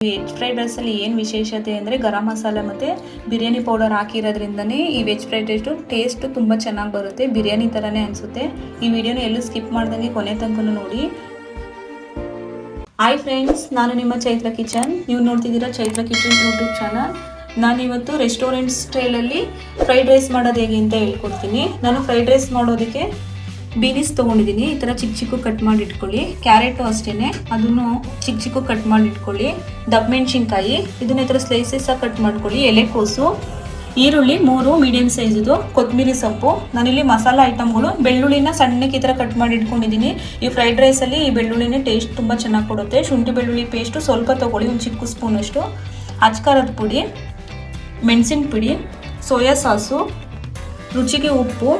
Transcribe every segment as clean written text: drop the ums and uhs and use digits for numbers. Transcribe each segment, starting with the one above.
Veg fried ರೈಸಲ್ಲಿ ಏನು ವಿಶೇಷತೆ ಅಂದರೆ ಗರಂ ಮಸಾಲೆ ಮತ್ತು ಬಿರಿಯಾನಿ ಪೌಡರ್ ಹಾಕಿರೋದ್ರಿಂದನೇ ಈ ವೆಜ್ ಫ್ರೈಡ್ ರೈಸು ಟೇಸ್ಟ್ ತುಂಬ ಚೆನ್ನಾಗಿ ಬರುತ್ತೆ. ಬಿರಿಯಾನಿ ಥರನೇ ಅನಿಸುತ್ತೆ. ಈ ವಿಡಿಯೋನ ಎಲ್ಲೂ ಸ್ಕಿಪ್ ಮಾಡ್ದಂಗೆ ಕೊನೆ ತನಕ ನೋಡಿ. ಹಾಯ್ ಫ್ರೆಂಡ್ಸ್, ನಾನು ನಿಮ್ಮ ಚೈತ್ರ ಕಿಚನ್. ನೀವು ನೋಡ್ತಿದ್ದೀರಾ ಚೈತ್ರ ಕಿಚನ್ ಯೂಟ್ಯೂಬ್ ಚಾನಲ್. ನಾನಿವತ್ತು ರೆಸ್ಟೋರೆಂಟ್ ಸ್ಟೈಲಲ್ಲಿ ಫ್ರೈಡ್ ರೈಸ್ ಮಾಡೋದು ಹೇಗೆ ಅಂತ ಹೇಳ್ಕೊಡ್ತೀನಿ. ನಾನು ಫ್ರೈಡ್ ರೈಸ್ ಮಾಡೋದಕ್ಕೆ ಬೀನ್ಸ್ ತೊಗೊಂಡಿದ್ದೀನಿ. ಈ ಥರ ಚಿಕ್ಕ ಚಿಕ್ಕ ಕಟ್ ಮಾಡಿ ಇಟ್ಕೊಳ್ಳಿ. ಕ್ಯಾರೆಟು ಅಷ್ಟೇ, ಅದನ್ನು ಚಿಕ್ಕ ಚಿಕ್ಕ ಕಟ್ ಮಾಡಿ ಇಟ್ಕೊಳ್ಳಿ. ದಪ್ಪ ಮೆಣಸಿನ್ಕಾಯಿ ಇದನ್ನ ಈ ಥರ ಸ್ಲೈಸಸ್ ಆಗಿ ಕಟ್ ಮಾಡ್ಕೊಳ್ಳಿ. ಎಲೆಕೋಸು, ಈರುಳ್ಳಿ 3 ಮೀಡಿಯಮ್ ಸೈಜದು, ಕೊತ್ತಂಬರಿ ಸೊಪ್ಪು. ನಾನಿಲ್ಲಿ ಮಸಾಲ ಐಟಮ್ಗಳು ಬೆಳ್ಳುಳ್ಳಿನ ಸಣ್ಣಕ್ಕೆ ಈ ಥರ ಕಟ್ ಮಾಡಿ ಇಟ್ಕೊಂಡಿದ್ದೀನಿ. ಈ ಫ್ರೈಡ್ ರೈಸಲ್ಲಿ ಈ ಬೆಳ್ಳುಳ್ಳಿನೇ ಟೇಸ್ಟ್ ತುಂಬ ಚೆನ್ನಾಗಿ ಕೊಡುತ್ತೆ. ಶುಂಠಿ ಬೆಳ್ಳುಳ್ಳಿ ಪೇಸ್ಟು ಸ್ವಲ್ಪ ತೊಗೊಳ್ಳಿ, ಒಂದು ಚಿಕ್ಕ ಸ್ಪೂನಷ್ಟು. ಅಚ್ಕಾರದ ಪುಡಿ, ಮೆಣಸಿನ ಪುಡಿ, ಸೋಯಾ ಸಾಸು, ರುಚಿಗೆ ಉಪ್ಪು,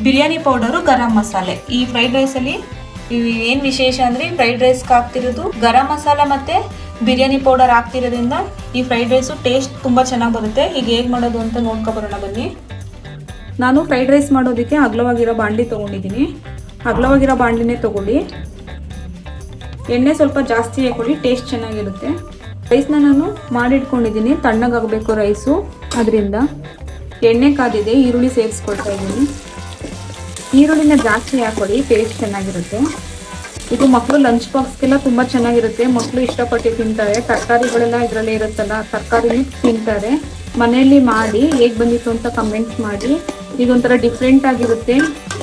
ಬಿರಿಯಾನಿ ಪೌಡರು, ಗರಂ ಮಸಾಲೆ. ಈ ಫ್ರೈಡ್ ರೈಸಲ್ಲಿ ಏನು ವಿಶೇಷ ಅಂದರೆ ಫ್ರೈಡ್ ರೈಸ್ಗೆ ಹಾಕ್ತಿರೋದು ಗರಂ ಮಸಾಲ ಮತ್ತು ಬಿರಿಯಾನಿ ಪೌಡರ್ ಹಾಕ್ತಿರೋದ್ರಿಂದ ಈ ಫ್ರೈಡ್ ರೈಸು ಟೇಸ್ಟ್ ತುಂಬ ಚೆನ್ನಾಗಿ ಬರುತ್ತೆ. ಈಗ ಹೇಗೆ ಮಾಡೋದು ಅಂತ ನೋಡ್ಕೊಬರೋಣ ಬನ್ನಿ. ನಾನು ಫ್ರೈಡ್ ರೈಸ್ ಮಾಡೋದಕ್ಕೆ ಅಗಲವಾಗಿರೋ ಬಾಣಲಿ ತೊಗೊಂಡಿದ್ದೀನಿ. ಅಗಲವಾಗಿರೋ ಬಾಣಲಿನೇ ತೊಗೊಳ್ಳಿ. ಎಣ್ಣೆ ಸ್ವಲ್ಪ ಜಾಸ್ತಿ ಹಾಕೊಳ್ಳಿ, ಟೇಸ್ಟ್ ಚೆನ್ನಾಗಿರುತ್ತೆ. ರೈಸ್ನ ನಾನು ಮಾಡಿಟ್ಕೊಂಡಿದ್ದೀನಿ, ತಣ್ಣಗಾಗಬೇಕು ರೈಸು. ಅದರಿಂದ ಎಣ್ಣೆ ಕಾದಿದೆ, ಈರುಳ್ಳಿ ಸೇರಿಸ್ಕೊಳ್ತಾ ಇದ್ದೀನಿ. ಈರುಳ್ಳಿನ ಜಾಸ್ತಿ ಹಾಕೊಳ್ಳಿ, ಟೇಸ್ಟ್ ಚೆನ್ನಾಗಿರುತ್ತೆ. ಇದು ಮಕ್ಕಳು ಲಂಚ್ ಬಾಕ್ಸ್ಗೆಲ್ಲ ತುಂಬ ಚೆನ್ನಾಗಿರುತ್ತೆ. ಮಕ್ಕಳು ಇಷ್ಟಪಟ್ಟು ತಿಂತಾರೆ. ತರಕಾರಿಗಳೆಲ್ಲ ಇದರಲ್ಲೇ ಇರುತ್ತಲ್ಲ, ತರಕಾರಿನೂ ತಿಂತಾರೆ. ಮನೆಯಲ್ಲಿ ಮಾಡಿ ಹೇಗೆ ಬಂದಿತ್ತು ಅಂತ ಕಮೆಂಟ್ಸ್ ಮಾಡಿ. ಇದೊಂಥರ ಡಿಫ್ರೆಂಟ್ ಆಗಿರುತ್ತೆ.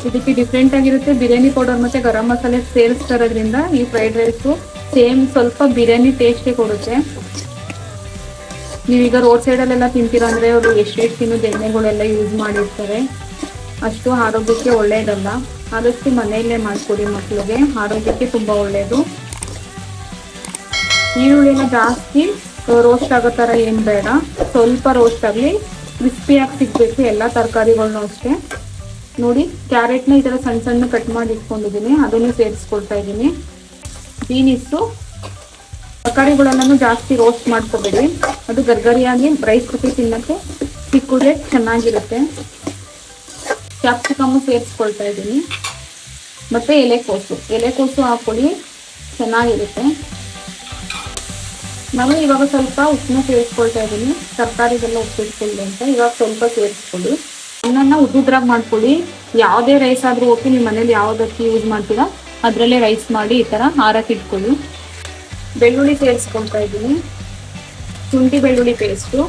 ಇದಕ್ಕೆ ಡಿಫ್ರೆಂಟ್ ಆಗಿರುತ್ತೆ. ಬಿರಿಯಾನಿ ಪೌಡರ್ ಮತ್ತು ಗರಂ ಮಸಾಲೆ ಸೇರಿಸ್ತಾರೋದ್ರಿಂದ ಈ ಫ್ರೈಡ್ ರೈಸು ಸೇಮ್ ಸ್ವಲ್ಪ ಬಿರಿಯಾನಿ ಟೇಸ್ಟೇ ಕೊಡುತ್ತೆ. ನೀವೀಗ ರೋಡ್ ಸೈಡಲ್ಲೆಲ್ಲ ತಿಂತೀರಾ ಅಂದರೆ ಅವರು ಎಷ್ಟೆಷ್ಟು ತಿನ್ನೋದು ಎಣ್ಣೆಗಳೆಲ್ಲ ಯೂಸ್ ಮಾಡಿರ್ತಾರೆ. ಅಷ್ಟು ಆರೋಗ್ಯಕ್ಕೆ ಒಳ್ಳೆಯದಲ್ಲ. ಆದಷ್ಟು ಮನೆಯಲ್ಲೇ ಮಾಡಿಕೊಡಿ ಮಕ್ಕಳಿಗೆ, ಆರೋಗ್ಯಕ್ಕೆ ತುಂಬ ಒಳ್ಳೆಯದು. ಈರುಳ್ಳಿನ ಜಾಸ್ತಿ ರೋಸ್ಟ್ ಆಗೋ ಥರ ಏನು ಬೇಡ, ಸ್ವಲ್ಪ ರೋಸ್ಟ್ ಆಗಲಿ, ಕ್ರಿಸ್ಪಿಯಾಗಿ ಸಿಗಬೇಕು. ಎಲ್ಲ ತರಕಾರಿಗಳನ್ನೂ ಅಷ್ಟೇ. ನೋಡಿ, ಕ್ಯಾರೆಟ್ನ ಈ ಥರ ಸಣ್ಣ ಸಣ್ಣ ಕಟ್ ಮಾಡಿ ಇಟ್ಕೊಂಡಿದ್ದೀನಿ, ಅದನ್ನು ಸೇರಿಸ್ಕೊಳ್ತಾ ಇದ್ದೀನಿ. ಬೀನಿಸ್ಸು, ತರಕಾರಿಗಳೆಲ್ಲನೂ ಜಾಸ್ತಿ ರೋಸ್ಟ್ ಮಾಡ್ಕೋಬೇಡಿ. ಅದು ಗರ್ಗರಿಯಾಗಿ ರೈಸ್ ಜೊತೆ ತಿನ್ನೋಕ್ಕೆ ಸಿಕ್ಕಿದ್ರೆ ಚೆನ್ನಾಗಿರುತ್ತೆ. ಕ್ಯಾಪ್ಸಿಕಮ್ಮು ಸೇರಿಸ್ಕೊಳ್ತಾ ಇದ್ದೀನಿ. ಮತ್ತು ಎಲೆಕೋಸು ಹಾಕೊಳ್ಳಿ, ಚೆನ್ನಾಗಿರುತ್ತೆ. ನಾನು ಇವಾಗ ಸ್ವಲ್ಪ ಉಪ್ಪನ್ನ ಸೇರಿಸ್ಕೊಳ್ತಾ ಇದ್ದೀನಿ, ತರಕಾರಿಗೆಲ್ಲ ಉಪ್ಪಿಟ್ಕೊಳ್ಳಿ ಅಂತ. ಇವಾಗ ಸ್ವಲ್ಪ ಸೇರಿಸ್ಕೊಳ್ಳಿ. ಅನ್ನನ ಉದ್ದುದ್ರಾಗಿ ಮಾಡ್ಕೊಳ್ಳಿ. ಯಾವುದೇ ರೈಸ್ ಆದರೂ ಓಕೆ, ನಿಮ್ಮ ಮನೇಲಿ ಯಾವುದಕ್ಕೆ ಯೂಸ್ ಮಾಡ್ತೀರಾ ಅದರಲ್ಲೇ ರೈಸ್ ಮಾಡಿ ಈ ಥರ ಹಾರಕ್ಕೆ ಇಟ್ಕೊಳ್ಳಿ. ಬೆಳ್ಳುಳ್ಳಿ ಸೇರಿಸ್ಕೊಳ್ತಾ ಇದ್ದೀನಿ, ಶುಂಠಿ ಬೆಳ್ಳುಳ್ಳಿ ಪೇಸ್ಟು.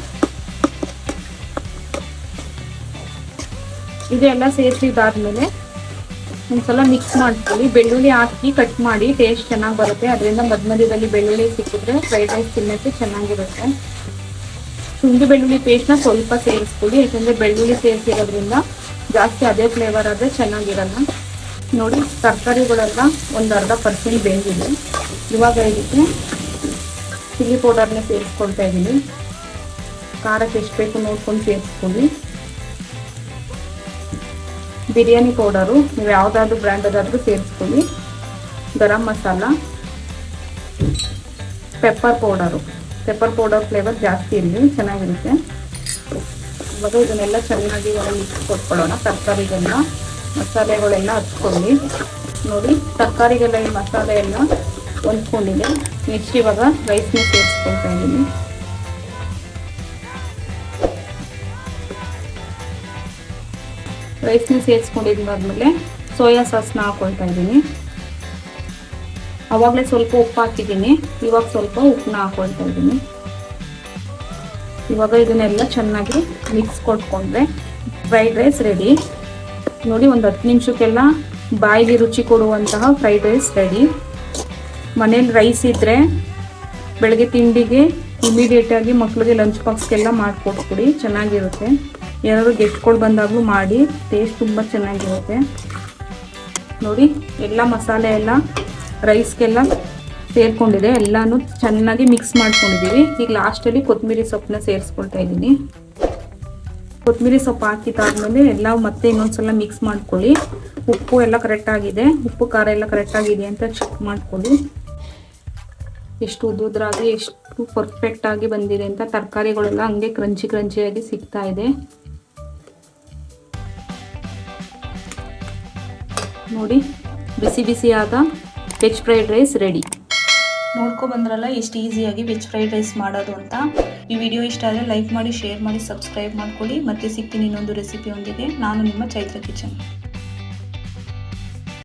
ಇದೆಲ್ಲ ಸೇರಿಸಿದಾದ್ಮೇಲೆ ಒಂದ್ಸಲ ಮಿಕ್ಸ್ ಮಾಡ್ಕೊಳ್ಳಿ. ಬೆಳ್ಳುಳ್ಳಿ ಹಾಕಿ ಕಟ್ ಮಾಡಿ, ಟೇಸ್ಟ್ ಚೆನ್ನಾಗಿ ಬರುತ್ತೆ. ಅದರಿಂದ ಮಧ್ಯದಲ್ಲಿ ಬೆಳ್ಳುಳ್ಳಿ ಸಿಕ್ಕಿದ್ರೆ ಫ್ರೈಡ್ ರೈಸ್ ತಿನ್ನೋಕ್ಕೆ ಚೆನ್ನಾಗಿರುತ್ತೆ. ಶುಂಠಿ ಬೆಳ್ಳುಳ್ಳಿ ಪೇಸ್ಟ್ನ ಸ್ವಲ್ಪ ಸೇರಿಸ್ಕೊಳ್ಳಿ, ಯಾಕಂದರೆ ಬೆಳ್ಳುಳ್ಳಿ ಸೇರಿಸಿರೋದ್ರಿಂದ ಜಾಸ್ತಿ ಅದೇ ಫ್ಲೇವರ್ ಆದರೆ ಚೆನ್ನಾಗಿರಲ್ಲ. ನೋಡಿ, ತರಕಾರಿಗಳೆಲ್ಲ ಒಂದು 1/2% ಬೇಯಿಸಿದೆ. ಇವಾಗ ಇದಕ್ಕೆ ಚಿಲ್ಲಿ ಪೌಡರ್ನ ಸೇರಿಸ್ಕೊಳ್ತಾ ಇದ್ದೀನಿ. ಖಾರಕ್ಕೆ ಎಷ್ಟು ಬೇಕು ನೋಡ್ಕೊಂಡು ಸೇರಿಸ್ಕೊಳ್ಳಿ. ಬಿರಿಯಾನಿ ಪೌಡರು ನೀವು ಯಾವುದಾದ್ರೂ ಬ್ರ್ಯಾಂಡದಾದರೂ ಸೇರಿಸ್ಕೊಳ್ಳಿ. Garam masala, pepper powder flavour ಜಾಸ್ತಿ ಇರಲಿ, ಚೆನ್ನಾಗಿರುತ್ತೆ. ಇವಾಗ ಇದನ್ನೆಲ್ಲ ಚೆನ್ನಾಗಿ ಮಿಕ್ಸ್ ಕೊಟ್ಕೊಳ್ಳೋಣ. ತರಕಾರಿಗೆಲ್ಲ ಮಸಾಲೆಗಳೆಲ್ಲ ಹಚ್ಕೊಳ್ಳಿ. ನೋಡಿ, ತರಕಾರಿಗೆಲ್ಲ ಈ ಮಸಾಲೆ ಎಲ್ಲ ಹೊಂದ್ಕೊಂಡಿದೆ. ನೆಕ್ಸ್ಟ್ ಇವಾಗ ರೈಸ್ನ ಸೇರಿಸ್ಕೊಳ್ತಾ ಇದ್ದೀನಿ. ರೈಸ್ನ ಸೇರಿಸ್ಕೊಂಡಿದ್ದಾದ್ಮೇಲೆ ಸೋಯಾ ಸಾಸ್ನ ಹಾಕ್ಕೊಳ್ತಾ ಇದ್ದೀನಿ. ಆವಾಗಲೇ ಸ್ವಲ್ಪ ಉಪ್ಪು ಹಾಕಿದ್ದೀನಿ, ಇವಾಗ ಸ್ವಲ್ಪ ಉಪ್ಪನ್ನ ಹಾಕ್ಕೊಳ್ತಾ ಇದ್ದೀನಿ. ಇವಾಗ ಇದನ್ನೆಲ್ಲ ಚೆನ್ನಾಗಿ ಮಿಕ್ಸ್ ಕೊಟ್ಕೊಂಡ್ರೆ ಫ್ರೈಡ್ ರೈಸ್ ರೆಡಿ. ನೋಡಿ, ಒಂದು 10 ನಿಮಿಷಕ್ಕೆಲ್ಲ ಬಾಯಿಗೆ ರುಚಿ ಕೊಡುವಂತಹ ಫ್ರೈಡ್ ರೈಸ್ ರೆಡಿ. ಮನೇಲಿ ರೈಸ್ ಇದ್ದರೆ ಬೆಳಗ್ಗೆ ತಿಂಡಿಗೆ ಇಮಿಡಿಯೇಟಾಗಿ ಮಕ್ಕಳಿಗೆ ಲಂಚ್ ಬಾಕ್ಸ್ಗೆಲ್ಲ ಮಾಡಿಕೊಟ್ಬಿಡಿ, ಚೆನ್ನಾಗಿರುತ್ತೆ. ಏನಾದರೂ ಗೆಸ್ಟ್ಗಳು ಬಂದಾಗಲೂ ಮಾಡಿ, ಟೇಸ್ಟ್ ತುಂಬ ಚೆನ್ನಾಗಿರುತ್ತೆ. ನೋಡಿ, ಎಲ್ಲ ಮಸಾಲೆ ಎಲ್ಲ ರೈಸ್ಗೆಲ್ಲ ಸೇರಿಕೊಂಡಿದೆ. ಎಲ್ಲನೂ ಚೆನ್ನಾಗಿ ಮಿಕ್ಸ್ ಮಾಡ್ಕೊಂಡಿದ್ದೀವಿ. ಈಗ ಲಾಸ್ಟಲ್ಲಿ ಕೊತ್ತಂಬರಿ ಸೊಪ್ಪನ್ನ ಸೇರಿಸ್ಕೊಳ್ತಾ ಇದ್ದೀನಿ. ಕೊತ್ತಂಬರಿ ಸೊಪ್ಪು ಹಾಕಿದ್ದಾದ್ಮೇಲೆ ಎಲ್ಲ ಮತ್ತೆ ಇನ್ನೊಂದ್ಸಲ ಮಿಕ್ಸ್ ಮಾಡ್ಕೊಳ್ಳಿ. ಉಪ್ಪು ಎಲ್ಲ ಕರೆಕ್ಟಾಗಿದೆ, ಉಪ್ಪು ಖಾರ ಎಲ್ಲ ಕರೆಕ್ಟಾಗಿದೆ ಅಂತ ಚೆಕ್ ಮಾಡ್ಕೊಳ್ಳಿ. ಎಷ್ಟು ಉದ್ದುದ್ರಾಗಿ ಎಷ್ಟು ಪರ್ಫೆಕ್ಟಾಗಿ ಬಂದಿದೆ ಅಂತ. ತರಕಾರಿಗಳೆಲ್ಲ ಹಂಗೆ ಕ್ರಂಚಿಯಾಗಿ ಸಿಗ್ತಾ ಇದೆ. ನೋಡಿ, ಬಿಸಿ ಬಿಸಿಯಾದ ವೆಜ್ ಫ್ರೈಡ್ ರೈಸ್ ರೆಡಿ. ನೋಡ್ಕೊಬಂದ್ರಲ್ಲ ಎಷ್ಟು ಈಸಿಯಾಗಿ ವೆಜ್ ಫ್ರೈಡ್ ರೈಸ್ ಮಾಡೋದು ಅಂತ. ಈ ವಿಡಿಯೋ ಇಷ್ಟ ಆದರೆ ಲೈಕ್ ಮಾಡಿ, ಶೇರ್ ಮಾಡಿ, ಸಬ್ಸ್ಕ್ರೈಬ್ ಮಾಡ್ಕೊಳ್ಳಿ. ಮತ್ತೆ ಸಿಗ್ತೀನಿ ಇನ್ನೊಂದು ರೆಸಿಪಿಯೊಂದಿಗೆ. ನಾನು ನಿಮ್ಮ ಚೈತ್ರ ಕಿಚನ್.